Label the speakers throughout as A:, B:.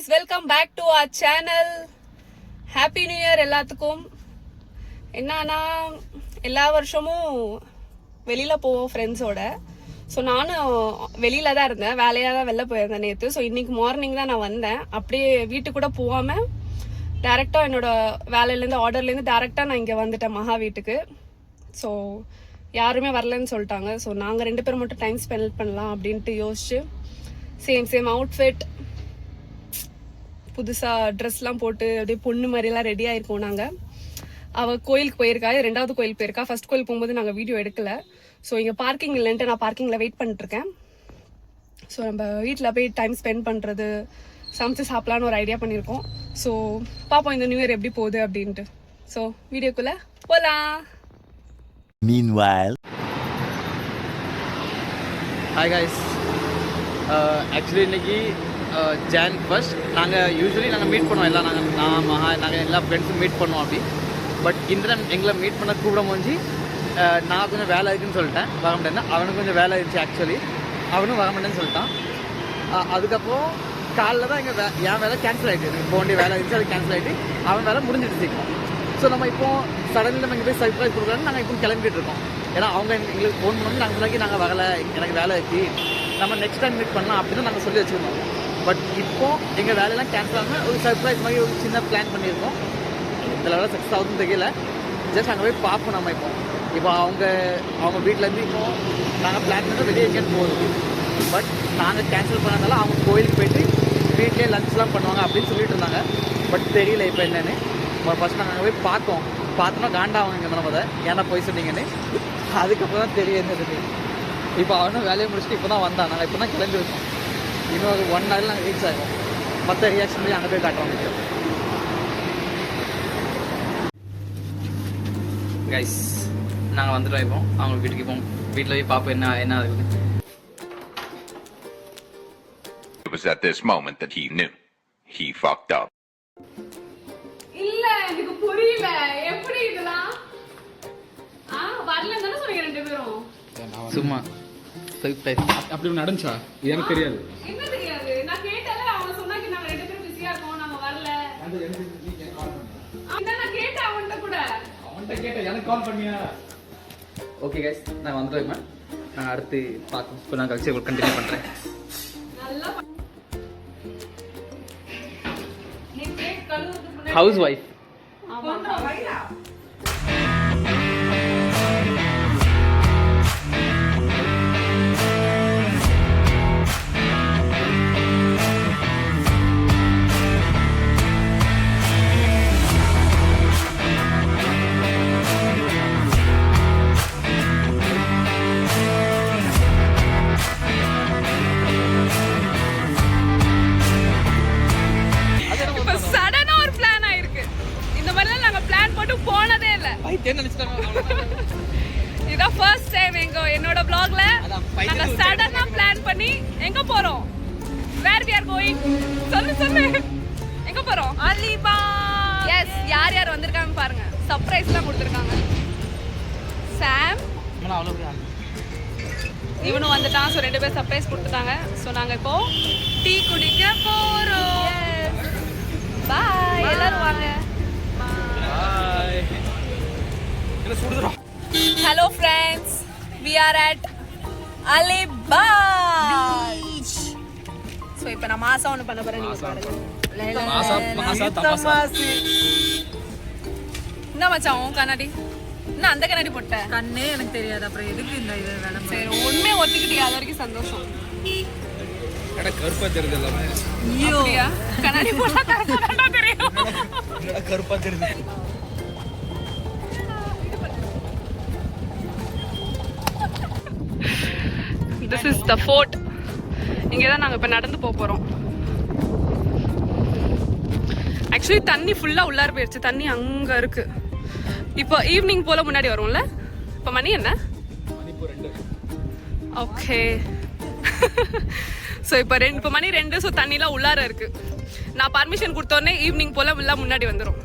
A: guys, welcome back to our channel. Happy New Year எல்லாத்துக்கும். என்னன்னா எல்லா வருஷமும் வெளியில போவோம் ஃப்ரெண்ட்ஸோட. ஸோ நானும் வெளியில தான் இருந்தேன், வேலையாக தான் வெளில போயிருந்தேன் நேற்று. ஸோ இன்னைக்கு மார்னிங் தான் நான் வந்தேன். அப்படியே வீட்டுக்கு கூட போகாமல் டேரெக்டாக என்னோட வேலையிலேருந்து ஆர்டர்லேருந்து டேரெக்டாக நான் இங்கே வந்துட்டேன் மகா வீட்டுக்கு. ஸோ யாருமே வரலன்னு சொல்லிட்டாங்க. ஸோ நாங்கள் 2 பேரும் மட்டும் டைம் ஸ்பெண்ட் பண்ணலாம் அப்படின்ட்டு யோசிச்சு சேம் அவுட்ஃபிட், புதுசாக ட்ரெஸ்லாம் போட்டு அப்படியே பொண்ணு மாதிரிலாம் ரெடி ஆகிருக்கோம். நாங்கள் அவள் கோயிலுக்கு போயிருக்கா, 2வது கோயில் போயிருக்கா. ஃபர்ஸ்ட் கோயில் போகும்போது நாங்கள் வீடியோ எடுக்கலை. ஸோ இங்கே பார்க்கிங் இல்லைன்ட்டு நான் பார்க்கிங்கில் வெயிட் பண்ணிட்டுருக்கேன். ஸோ நம்ம வீட்டில் போய் டைம் ஸ்பெண்ட் பண்ணுறது, சமைச்சு சாப்பிட்லான்னு ஒரு ஐடியா பண்ணியிருக்கோம். ஸோ பார்ப்போம் இந்த நியூ இயர் எப்படி போகுது அப்படின்ட்டு. ஸோ வீடியோக்குள்ளே போகலாம்.
B: Meanwhile,
C: hi guys, actually இன்னைக்கு Jan 1st நாங்கள் மீட் பண்ணுவோம் எல்லாம். நாங்கள் எல்லா ஃப்ரெண்ட்ஸும் மீட் பண்ணுவோம் அப்படி. பட் இந்த டைம் எங்களை மீட் பண்ண கூப்பிட முடிஞ்சு நான் கொஞ்சம் வேலை இருக்குன்னு சொல்லிட்டேன், வர மாட்டேன். அவனுக்கு கொஞ்சம் வேலை இருந்துச்சு, ஆக்சுவலி அவனும் வர மாட்டேன்னு சொல்லிட்டான். அதுக்கப்புறம் காலைல தான் என் வேலை கேன்சல் ஆகிட்டு, எனக்கு போக வேண்டிய வேலை இருந்துச்சு, அது கேன்சல் ஆகிட்டு அவன் வேலை முடிஞ்சிட்டு சீக்கிரம். ஸோ நம்ம இப்போ சடன்லி நம்ம இங்கே போய் சர்ப்ரைஸ் கொடுக்குறான்னு நாங்கள் இப்போ கிளம்பிட்டு இருக்கோம். ஏன்னா அவங்க எங்களுக்கு ஃபோன் பண்ணி நாங்கள் சொன்னாக்கி நாங்கள் வரலை, எனக்கு வேலை இருக்கு, நம்ம நெக்ஸ்ட் டைம் மீட் பண்ணலாம் அப்படின்னு நாங்கள் சொல்லி வச்சுருந்தோம். பட் இப்போ எங்கள் வேலையெல்லாம் கேன்சல் ஆகாமல் ஒரு சர்ப்ரைஸ் மாதிரி ஒரு சின்ன பிளான் பண்ணியிருக்கோம். இதில் வேலை சக்ஸஸ் ஆகுதுன்னு தெரியல. ஜஸ்ட் அங்கே போய் பார்ப்போம். நம்ம இப்போ அவங்க வீட்டிலேருந்து இப்போ நாங்கள் பிளான் பண்ணி வெளியே எங்கேன்னு போகுது. பட் நாங்கள் கேன்சல் பண்ணதுனால அவங்க கோயிலுக்கு போயிட்டு வீட்டிலே லஞ்ச்லாம் பண்ணுவாங்க அப்படின்னு சொல்லிட்டு இருந்தாங்க. பட் தெரியல இப்போ என்னென்னு. ஃபஸ்ட் நாங்கள் அங்கே போய் பார்த்தோன்னா காண்டாவாங்க இங்கே நம்ம ஏன்னா போய் சொன்னீங்கன்னு. அதுக்கப்புறம் தான் தெரியும் என்னது. இப்போ அவனும் வேலையை முடிச்சுட்டு இப்போ தான் வந்தான். நாங்கள் இப்போ தான் கிளம்பி இருக்கோம். இன்னும் ஒரு 1 hour நாங்கள் ரீச் ஆகும். மற்ற ரியாக்ஷன் போய் அங்கே போய் காட்டுவாங்க. கைஸ் நாங்கள் வந்துட்டோம். இப்போ அவங்க வீட்டுக்கு போவோம். வீட்டில் போய் பார்ப்போம் என்ன ஆகுது.
D: It was at this moment that he knew he fucked up.
A: இல்ல எனக்கு புரியல எப்படி இதெல்லாம் வரலன்னு தானே சொன்னீங்க 2 பேரும்.
C: சும்மா
E: அப்படி நடந்துச்சா? எனக்கு தெரியாது.
A: என்ன தெரியாது? நான் கேட்டல, அவங்க சொன்னாங்க நாங்க 2 பேரும் பிஸியா இருக்கோம், நாங்க வரல. நான் கேட்டேன் அவன்கிட்ட கூட.
E: அவன்கிட்ட கேட்டேன், எனக்கு கால் பண்ணியா?
C: ஓகே கைஸ், நான் வந்துடுவேன். நான் அடுத்து பார்க்கணும். இப்போ நான் கழிச்சு கண்டினியூ பண்ணுறேன்.
A: நல்லா நீ கேக் கழுவுறதுக்கு முன்னாடி
C: ஹவுஸ் ஒய்ஃப்.
A: ஆமா வைடா. இதான் ஃபர்ஸ்ட் டைம் என்னோட vlogல நாங்க சடனா பிளான் பண்ணி எங்க போறோம். where we are going? சொல்லு எங்க போறோம்? அலிபா. எஸ், யார் வந்திருக்காங்க பாருங்க. சர்ப்ரைஸ்லாம் கொடுத்திருக்காங்க. சாம் இவனும் வந்துட்டான். ஸோ 2 பேர் சர்ப்ரைஸ் கொடுத்துட்டாங்க. ஸோ நாங்க இப்போ டீ குடிக்க போறோம். பாய், எல்லாரும் வாங்க. Hello friends, we are at Aliba Beach. So இப்போ நான் மாசா ஒன்னு பண்ண போறேன். நீங்க பாருங்க. மாசா தமாசி. என்ன மச்சான் உன் கண்ணாடி? என்ன அந்த கண்ணாடி போட்ட?
F: கண்ணே எனக்கு தெரியாது, அப்புறம் எதுக்கு இந்த இது வேலை?
A: சரி, உண்மை ஒத்துக்கிட்டியா? அது வரைக்கும் சந்தோஷம்.
E: எட கருப்பா தெரியுது எல்லாமே.
A: ஐயோ, கண்ணாடி போட்டா கருப்பா தெரியும்.
E: எட கருப்பா தெரியுது.
A: This is the fort. இங்கே தான் நாங்கள் இப்போ நடந்து போகிறோம். ஆக்சுவலி தண்ணி ஃபுல்லாக உள்ளார போயிடுச்சு. தண்ணி அங்கே இருக்குது. இப்போ ஈவினிங் போல் முன்னாடி வரும்ல. இப்போ மணி என்ன? ஓகே. ஸோ இப்போ மணி 2. ஸோ தண்ணிலாம் உள்ளார இருக்குது. நான் பர்மிஷன் கொடுத்தோடனே ஈவினிங் போல் ஃபுல்லாக முன்னாடி வந்துடும்.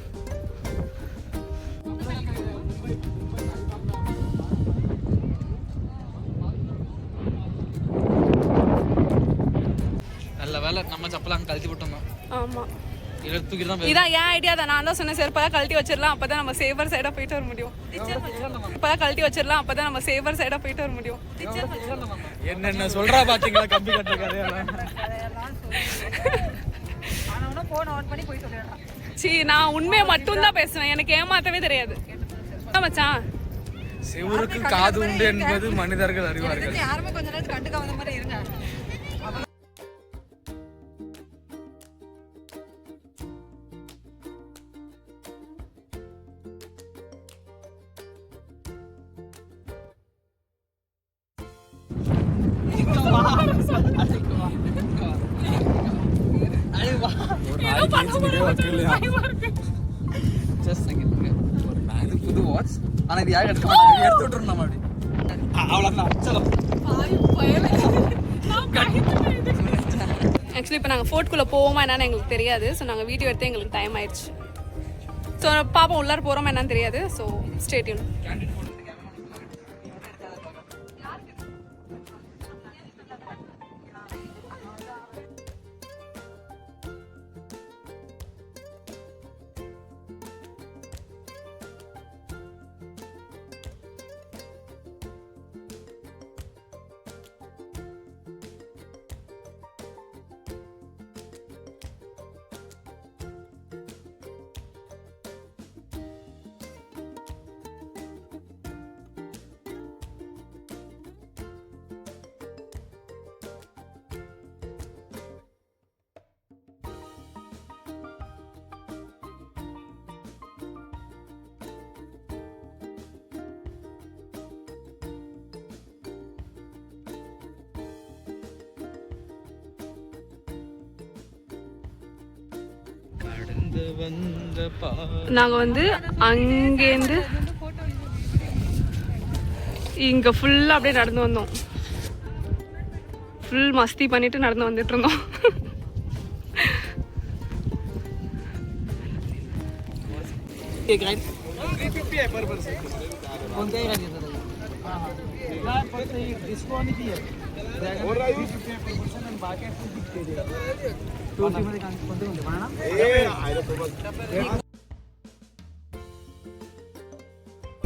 C: வேலை நம்ம செப்பலாம் கழட்டி விட்டோம்.
A: ஆமா
C: இதை தூக்கிட்டு தான்
A: இதான் என் ஐடியா தான். நான் தான் சொன்னேன் செருப்பெல்லாம் கழட்டி வச்சிடலாம், அப்பதான் நம்ம சேஃபர் சைடா போயிட்டு வர முடியும். இப்பதான் கழட்டி வச்சிடலாம், அப்பதான் நம்ம சேஃபர் சைடா போயிட்டு வர முடியும்.
E: என்னென்ன சொல்றா பாத்தீங்களா கம்பி கட்டுற கதையெல்லாம்.
A: சீ, நான் உண்மையை மட்டும் தான் பேசுவேன், எனக்கு ஏமாத்தவே தெரியாது மச்சான்.
E: செவுருக்கு காது உண்டு என்பது மனிதர்கள் அறிவார்கள்.
F: யாருமே கொஞ்ச நேரத்துக்கு கண்டுக்காத மாதிரி இருங்க.
C: புது வாட்ச். ஆனா இது யாரும் எடுத்து விட்டுருந்தோம் நம்ம அப்படி. அவ்வளோதான் சலோ.
A: ஆக்சுவலி இப்போ நாங்கள் ஃபோர்ட்குள்ளே போவோமா என்னன்னு எங்களுக்கு தெரியாது. ஸோ நாங்கள் வீடியோ எடுத்து எங்களுக்கு டைம் ஆயிடுச்சு. ஸோ பாப்போம் உள்ளார போகிறோமா என்னன்னு தெரியாது. So stay tune. நாங்கள் வந்து அங்கேருந்து இங்கே ஃபுல்லாக அப்படியே நடந்து வந்தோம். ஃபுல் மஸ்தி பண்ணிட்டு நடந்து வந்துட்டு இருந்தோம்.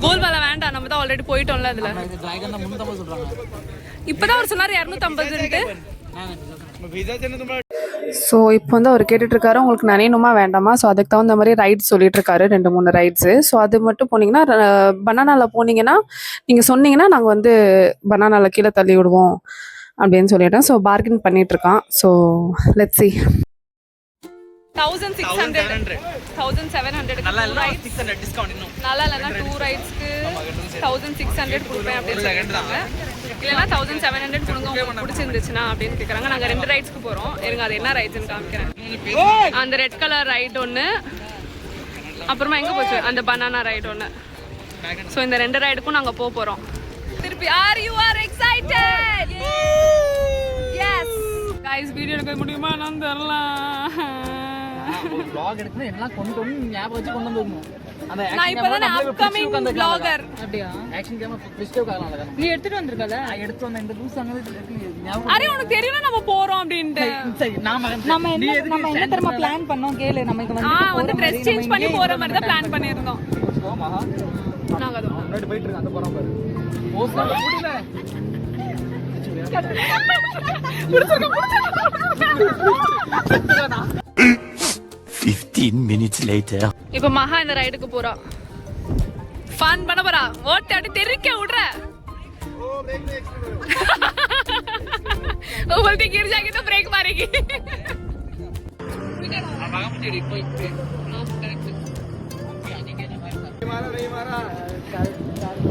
A: கோல் வேலை வேண்டாம், நம்ம தான் ஆல்ரெடி போயிட்டோம்ல. அதுல இப்பதான் அவர் சொன்னார் 250. ஸோ இப்போ வந்து அவர் கேட்டுட்ருக்காரு உங்களுக்கு நினைணுமா வேண்டாமா. ஸோ அதுக்கு தகுந்த மாதிரி ரைட்ஸ் சொல்லிட்டு இருக்காரு, 2-3 ரைட்ஸு. ஸோ அது மட்டும் போனீங்கன்னா பனானாவில் போனீங்கன்னா நீங்கள் சொன்னீங்கன்னா நாங்கள் வந்து பனானாவில் கீழே தள்ளி விடுவோம் அப்படின்னு சொல்லிட்டேன். ஸோ பார்கென் பண்ணிட்டு இருக்கான். So let's see. 1600 1700 நல்லா இல்லைன்னா 600 டிஸ்கவுண்ட். இன்னும் நல்லா இல்லைன்னா 2 ரைட்ஸ்க்கு 1600 கொடுப்பேன் அப்படின்னு சொல்லியிருக்காங்க. இல்லைன்னா 1700 கொடுங்க உங்களுக்கு பிடிச்சிருந்துச்சுன்னா அப்படின்னு கேட்குறாங்க. நாங்கள் 2 ரைட்ஸ்க்கு போகிறோம். இருங்க அது என்ன ரைட்ஸ்ன்னு காமிக்கிறேன். அந்த ரெட் கலர் ரைட் ஒன்று, அப்புறமா எங்கே போச்சு அந்த பனானா ரைட் ஒன்று. ஸோ இந்த 2 ரைடுக்கும் நாங்கள் போகிறோம் திருப்பி. you are excited? Yes guys, video எடுக்க முடியுமா நான் தெரியல.
C: vlog எடுக்கணும் எல்லாம் கொண்டு வந்து ஞாபகம் வச்சு கொண்டு வந்துடணும். அந்த
A: நான் இப்போதான் அப்கமிங் vlogger.
C: அப்படியே ஆக்ஷன் கேம் ஃபிஸ்டோ காரணம்
F: நீ எடுத்துட்டு வந்திருக்கல.
C: நான் எடுத்து வந்த இந்த லூஸ் அங்க ஞாபகம்.
A: அரே உனக்கு தெரியல நம்ம போறோம் அப்படினு.
C: சரி நம்ம
F: என்ன தெரியுமா பிளான் பண்ணோம் கேளு. நம்ம இங்க
A: வந்து Dress சேஞ்ச் பண்ணி போற மாதிரி தான் பிளான் பண்ணிருந்தோம்.
C: மகா
A: நாங்க அதோ
C: முன்னாடி போயிட்டு இருக்க அந்த போறோம் பாரு. போஸ்ல முடியல.
B: 15 minutes later.
A: இப்போ மகா இந்த ரைடுக்கு போறா. ஃபன் பண்ண போறா. ஓட்ட அடி தெறிக்க விடுற. वो बोलती गिर जाएगी तो ब्रेक मारेगी.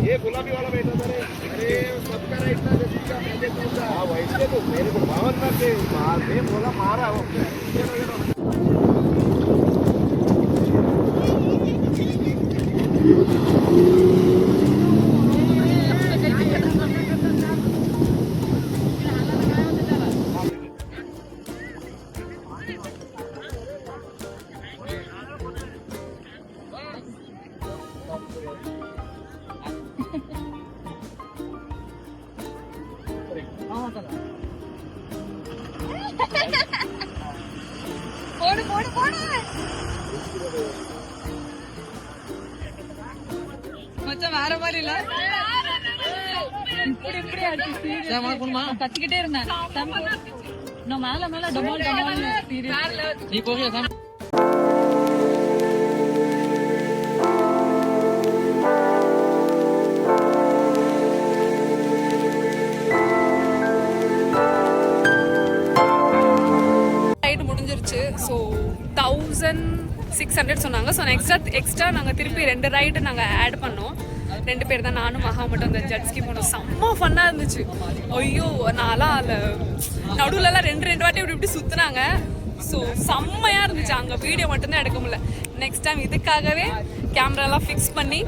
E: ये गुलाबी वाला बैठा था रे. अरे सबका राइट था जिसका पहले कौन था. हां वैसे तो मेरे को 52 मार दे. मैं बोला मारा वो.
F: போடு போடு போடு மச்சான் வேற மாதிரி இல்ல இப்படி இப்படி அடிச்சு கத்திக்கிட்டே இருந்தேன் நான் மேல மேல டமால் டமால்
C: நீ போக
A: ரைடு முடிஞ்சிருச்சு. ஸோ 1600 சொன்னாங்க. ஸோ எக்ஸ்ட்ரா நாங்கள் திருப்பி 2 ரைடு நாங்கள் ஆட் பண்ணோம். 2 பேர் தான், நானும் மகா மட்டும் அந்த ஜட்ஸ்கி போனோம். செம்ம ஃபன்னாக இருந்துச்சு. ஐயோ நான்லாம் அதில் நடுவில்லாம் 2 வாட்டி இப்படி இப்படி சுற்றுனாங்க. ஸோ செம்மையாக இருந்துச்சு. அங்கே வீடியோ மட்டும்தான் எடுக்க முடியல. நெக்ஸ்ட் டைம் இதுக்காகவே கேமராலாம் ஃபிக்ஸ் பண்ணி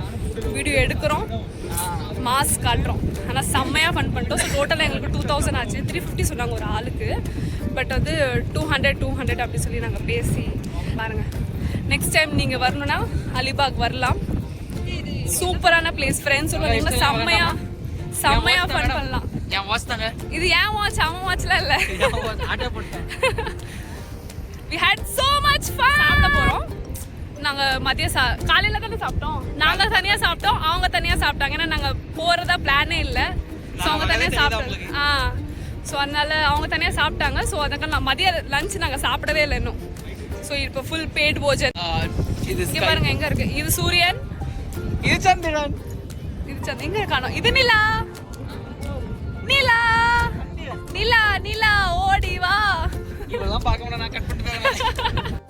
A: வீடியோ எடுக்கிறோம், மாஸ்க் காட்டுறோம். ஆனால் செம்மையாக ஃபன் பண்ணிட்டோம். ஸோ டோட்டலாக எங்களுக்கு 2000 ஆச்சு. 350 சொன்னாங்க ஒரு ஆளுக்கு. பட் வந்து 200 அப்படி சொல்லி நாங்கள் பேசி பாருங்கள். நெக்ஸ்ட் டைம் நீங்கள் வரணும்னா அலிபாக் வரலாம். சூப்பரான பிளேஸ். ஃப்ரெண்ட்ஸ் சொல்லுவாங்க செம்மையாக ஃபன் பண்ணலாம்.
C: என் வாட்ச் தாங்க
A: இது ஏன் வாட்ச், அவன் வாட்ச்லாம் இல்லை.
C: ஆட்டோ போட்டேன்.
A: we had so much fun. சாப்பிட போகிறோம். நாங்கள் மதியம் காலையில் தானே சாப்பிட்டோம். நாங்கள் தனியாக சாப்பிட்டோம், அவங்க தனியாக சாப்பிட்டாங்க. ஏன்னா நாங்கள் போகிறதா பிளானே இல்லை. ஸோ அவங்க தனியாக சாப்பிட்டோம். ஸோ அதனால அவங்க தனியாக சாப்பிட்டாங்க. ஸோ அதுக்கு நான் மதிய லஞ்ச் நாங்கள் சாப்பிடவே இல்லை இன்னும். ஸோ இப்போ ஃபுல் பேட் போஜன். இங்கே பாருங்க எங்கே இருக்கு. இது சூரியன்,
C: இது சந்திரன்,
A: எங்க காணோம். இது நிலா. நிலா நிலா நிலா ஓடி வா.
C: இதெல்லாம் பார்க்க முடியாது, நான் கட் பண்ணிட்டு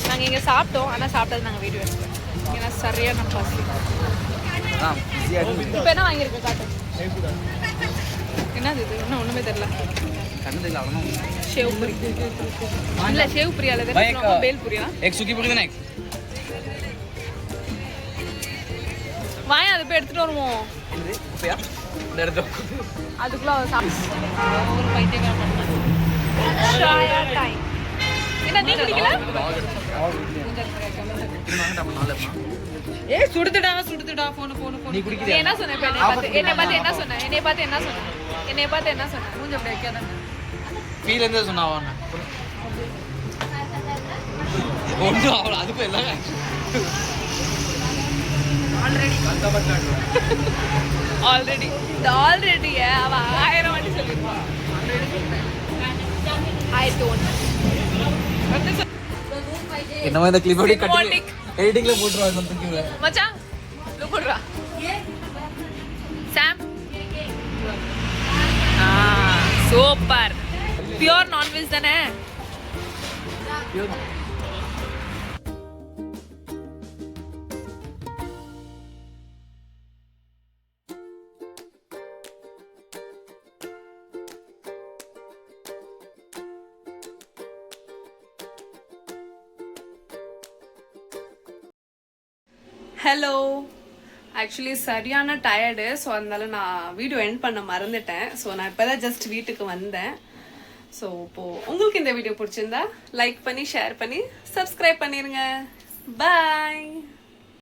A: நாங்கள் இங்கே சாப்பிட்டோம். ஆனால் சாப்பிட்டது நாங்கள் வீடியோ எடுக்கல. ஏன்னா சரியான பசி. இப்போ என்ன வாங்கியிருக்க காட்டு. என்னது இது? இன்னும் ஒன்றுமே தெரியல. ஷேவ் பூரி இல்லை, ஷேவ் பூரி அல்லது பேல் பூரியா? வாங்க அது போய் எடுத்துகிட்டு வருவோம். அதுக்குள்ள ஒரு பைத்தியக்காரன் டைம். என்ன நீ குடிக்கல?
F: ஏய் சுடுதுடா போன்
C: நீ குடிக்கிறியா?
A: என்ன சொன்ன? என்னை பார்த்து என்ன சொன்ன?
F: மூஞ்ச அப்படியே வைக்காத.
C: ஃபீல் என்ன சொன்னாவா? ஒன்றும் அவ்வளோ அதுக்கும் எல்லாம்
A: ஆல்ரெடி அவ 1000 வாட்டி சொல்லிருப்பான். I don't.
C: என்னமா இந்த கிளிப் அப்படியே கட்டி எடிட்டிங்ல போட்டுருவா something
A: மச்சான் லுக் போடுறா. சாம் சூப்பர். பியூர் நான்வெஜ் தானே? ஹலோ, ஆக்சுவலி சரியான டயர்டு. ஸோ அதனால நான் வீடியோ எண்ட் பண்ண மறந்துட்டேன். ஸோ நான் இப்போ தான் ஜஸ்ட் வீட்டுக்கு வந்தேன். ஸோ இப்போது உங்களுக்கு இந்த வீடியோ பிடிச்சிருந்தா லைக் பண்ணி ஷேர் பண்ணி சப்ஸ்கிரைப் பண்ணிடுங்க. பாய்.